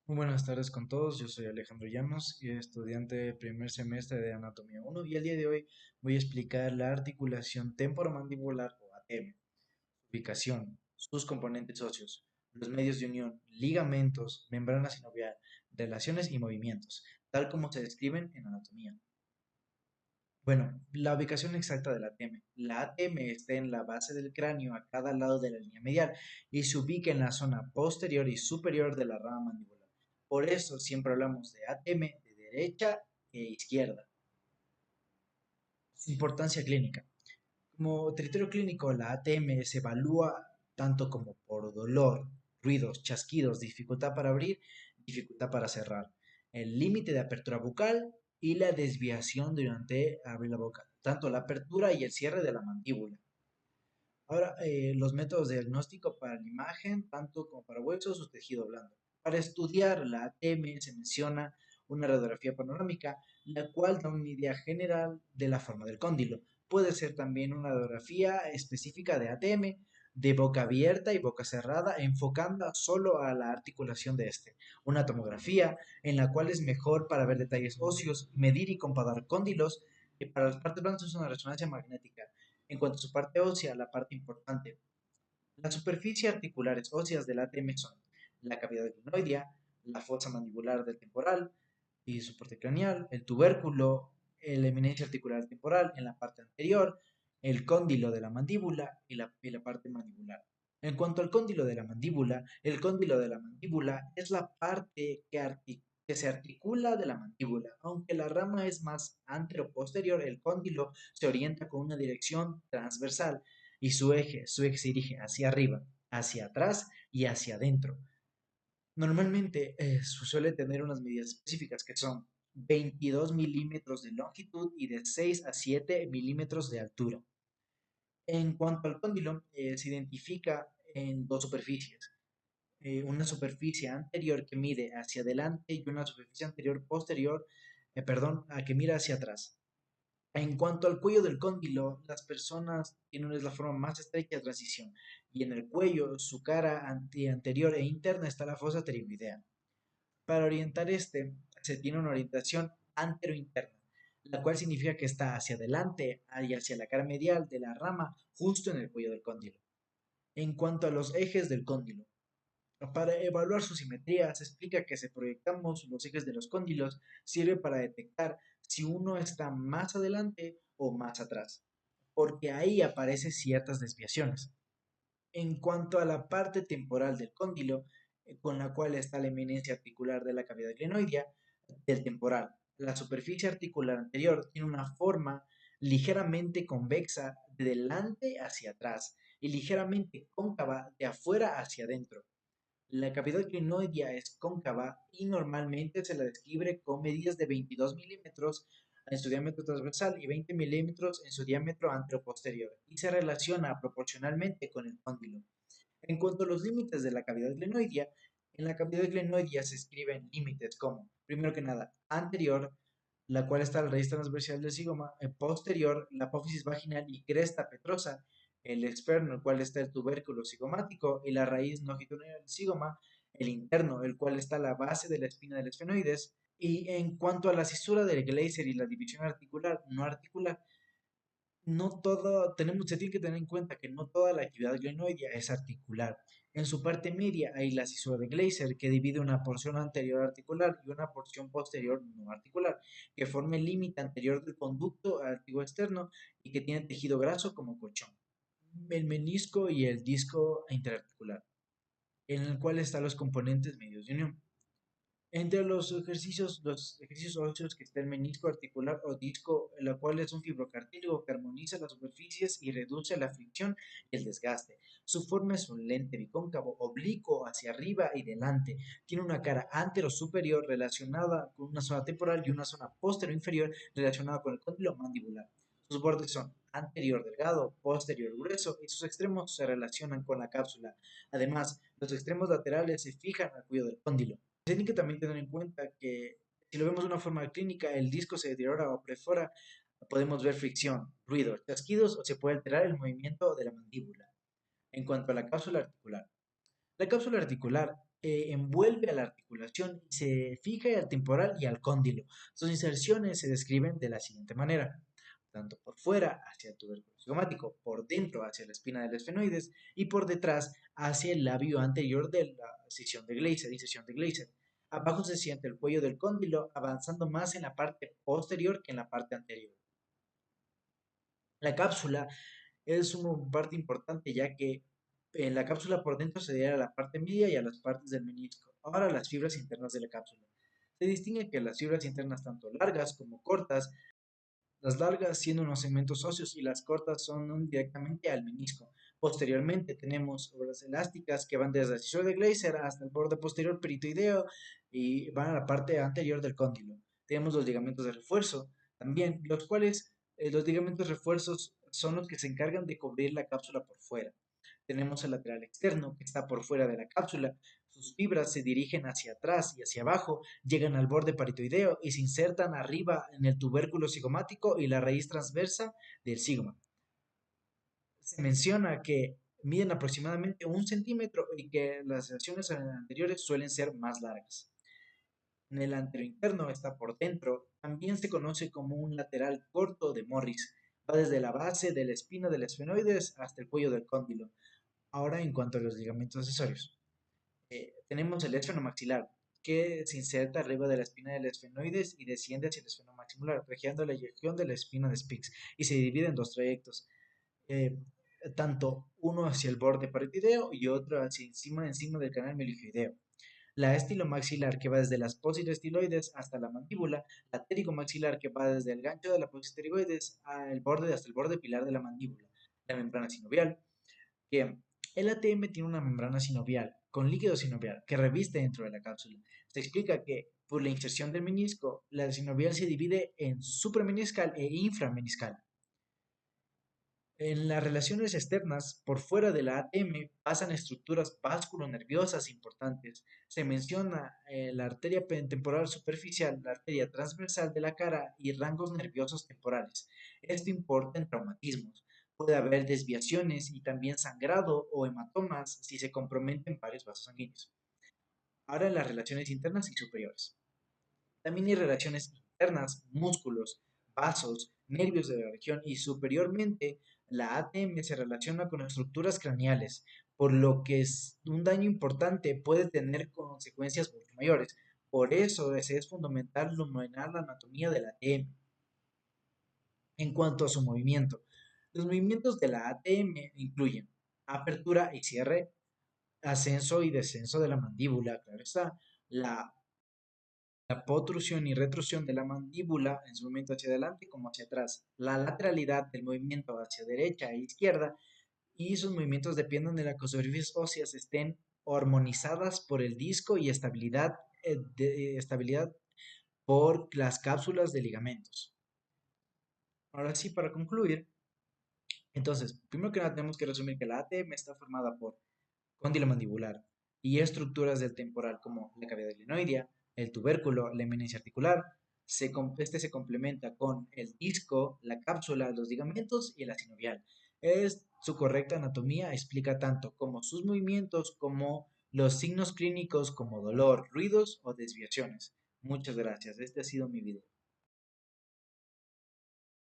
Muy buenas tardes con todos, yo soy Alejandro Llanos y estudiante de primer semestre de Anatomía 1 y el día de hoy voy a explicar la articulación temporomandibular o ATM, su ubicación, sus componentes óseos, los medios de unión, ligamentos, membrana sinovial, relaciones y movimientos, tal como se describen en anatomía. Bueno, la ubicación exacta del ATM. La ATM está en la base del cráneo a cada lado de la línea medial y se ubica en la zona posterior y superior de la rama mandibular. Por eso siempre hablamos de ATM de derecha e izquierda. Su importancia clínica. Como territorio clínico, la ATM se evalúa tanto como por dolor, ruidos, chasquidos, dificultad para abrir, dificultad para cerrar, el límite de apertura bucal y la desviación durante abrir la boca, tanto la apertura y el cierre de la mandíbula. Ahora, los métodos de diagnóstico para la imagen, tanto como para huesos o tejido blando. Para estudiar la ATM se menciona una radiografía panorámica, la cual da una idea general de la forma del cóndilo. Puede ser también una radiografía específica de ATM, de boca abierta y boca cerrada, enfocando solo a la articulación de este. Una tomografía, en la cual es mejor para ver detalles óseos, medir y comparar cóndilos. Y para las partes blandas es una resonancia magnética. En cuanto a su parte ósea, la parte importante. Las superficies articulares óseas del ATM son la cavidad glenoidea, la fosa mandibular del temporal y soporte craneal, el tubérculo, la eminencia articular temporal en la parte anterior, el cóndilo de la mandíbula y la parte mandibular. En cuanto al cóndilo de la mandíbula, el cóndilo de la mandíbula es la parte que se articula de la mandíbula. Aunque la rama es más antero-posterior, el cóndilo se orienta con una dirección transversal y su eje se dirige hacia arriba, hacia atrás y hacia adentro. Normalmente suele tener unas medidas específicas que son 22 milímetros de longitud y de 6 a 7 milímetros de altura. En cuanto al cóndilo, se identifica en dos superficies. Una superficie anterior que mide hacia adelante y una superficie anterior posterior, perdón, a que mira hacia atrás. En cuanto al cuello del cóndilo, las personas tienen la forma más estrecha de transición y en el cuello, su cara anterior e interna está la fosa pterigoidea. Para orientar este, se tiene una orientación antero-interna, la cual significa que está hacia adelante y hacia la cara medial de la rama, justo en el cuello del cóndilo. En cuanto a los ejes del cóndilo, para evaluar su simetría, se explica que si proyectamos los ejes de los cóndilos, sirve para detectar si uno está más adelante o más atrás, porque ahí aparecen ciertas desviaciones. En cuanto a la parte temporal del cóndilo, con la cual está la eminencia articular de la cavidad glenoidea, del temporal, la superficie articular anterior tiene una forma ligeramente convexa de delante hacia atrás y ligeramente cóncava de afuera hacia adentro. La cavidad glenoidea es cóncava y normalmente se la describe con medidas de 22 milímetros en su diámetro transversal y 20 milímetros en su diámetro anteroposterior y se relaciona proporcionalmente con el cóndilo. En cuanto a los límites de la cavidad glenoidea, en la cavidad glenoidea se escriben límites como, primero que nada, anterior, la cual está la raíz transversal del zigoma, posterior, la apófisis vaginal y cresta petrosa, el externo, el cual está el tubérculo zigomático, y la raíz longitudinal del zigoma, el interno, el cual está la base de la espina del esfenoides. Y en cuanto a la cisura del Gleiser y la división articular, no articular, no todo, se tiene que tener en cuenta que no toda la actividad glenoidea es articular. En su parte media hay la cisura de Gleiser, que divide una porción anterior articular y una porción posterior no articular, que forma el límite anterior del conducto artigo externo y que tiene tejido graso como colchón. El menisco y el disco interarticular, en el cual están los componentes medios de unión. Entre los ejercicios óseos que está el menisco articular o disco, la cual es un fibrocartílago que armoniza las superficies y reduce la fricción y el desgaste. Su forma es un lente bicóncavo, oblicuo hacia arriba y delante. Tiene una cara antero-superior relacionada con una zona temporal y una zona posterior-inferior relacionada con el cóndilo mandibular. Sus bordes son anterior delgado, posterior grueso y sus extremos se relacionan con la cápsula. Además, los extremos laterales se fijan al cuello del cóndilo. Tienen que también tener en cuenta que si lo vemos de una forma clínica, el disco se deteriora o perfora, podemos ver fricción, ruido, chasquidos o se puede alterar el movimiento de la mandíbula. En cuanto a la cápsula articular, envuelve a la articulación y se fija al temporal y al cóndilo. Sus inserciones se describen de la siguiente manera: tanto por fuera hacia el tubérculo cigomático, por dentro hacia la espina del esfenoides y por detrás hacia el labio anterior de la incisión de Gleiser. Abajo se siente el cuello del cóndilo, avanzando más en la parte posterior que en la parte anterior. La cápsula es una parte importante, ya que en la cápsula por dentro se adhiere a la parte media y a las partes del menisco. Ahora las fibras internas de la cápsula. Se distingue que las fibras internas tanto largas como cortas, las largas siendo unos segmentos óseos y las cortas son directamente al menisco. Posteriormente tenemos obras elásticas que van desde el cisor de Gleiser hasta el borde posterior peritoideo y van a la parte anterior del cóndilo. Tenemos los ligamentos de refuerzo también, los cuales los ligamentos refuerzos son los que se encargan de cubrir la cápsula por fuera. Tenemos el lateral externo, que está por fuera de la cápsula. Sus fibras se dirigen hacia atrás y hacia abajo, llegan al borde paritoideo y se insertan arriba en el tubérculo cigomático y la raíz transversa del sigma. Se menciona que miden aproximadamente 1 centímetro y que las secciones anteriores suelen ser más largas. En el anterointerno está por dentro, también se conoce como un lateral corto de Morris. Va desde la base de la espina del esfenoides hasta el cuello del cóndilo. Ahora, en cuanto a los ligamentos accesorios, tenemos el esfenomaxilar, que se inserta arriba de la espina del esfenoides y desciende hacia el esfenomaxilar, protegiendo la eyección de la espina de Spix, y se divide en dos trayectos, eh, tanto uno hacia el borde parotideo y otro hacia encima del canal melifioideo. La estilomaxilar, que va desde las estiloides hasta la mandíbula; la pterigomaxilar, que va desde el gancho de la pterigoides hasta el borde pilar de la mandíbula; la membrana sinovial, que el ATM tiene una membrana sinovial con líquido sinovial que reviste dentro de la cápsula. Se explica que por la inserción del menisco, la sinovial se divide en suprameniscal e inframeniscal. En las relaciones externas, por fuera de la ATM, pasan estructuras vasculonerviosas importantes. Se menciona la arteria temporal superficial, la arteria transversal de la cara y rangos nerviosos temporales. Esto importa en traumatismos. Puede haber desviaciones y también sangrado o hematomas si se comprometen varios vasos sanguíneos. Ahora en las relaciones internas y superiores. También hay relaciones internas, músculos, vasos, nervios de la región, y superiormente la ATM se relaciona con estructuras craneales, por lo que un daño importante puede tener consecuencias mucho mayores. Por eso es fundamental dominar la anatomía de la ATM. En cuanto a su movimiento, los movimientos de la ATM incluyen apertura y cierre, ascenso y descenso de la mandíbula, claro está, la protrusión y retrusión de la mandíbula en su movimiento hacia adelante como hacia atrás, la lateralidad del movimiento hacia derecha e izquierda, y sus movimientos dependen de la que las superficies óseas estén armonizadas por el disco y estabilidad por las cápsulas de ligamentos. Ahora sí, para concluir, entonces, primero que nada tenemos que resumir que la ATM está formada por cóndilo mandibular y estructuras del temporal como la cavidad glenoidea, el tubérculo, la eminencia articular. Este se complementa con el disco, la cápsula, los ligamentos y la sinovial. Su correcta anatomía explica tanto como sus movimientos como los signos clínicos como dolor, ruidos o desviaciones. Muchas gracias. Este ha sido mi video.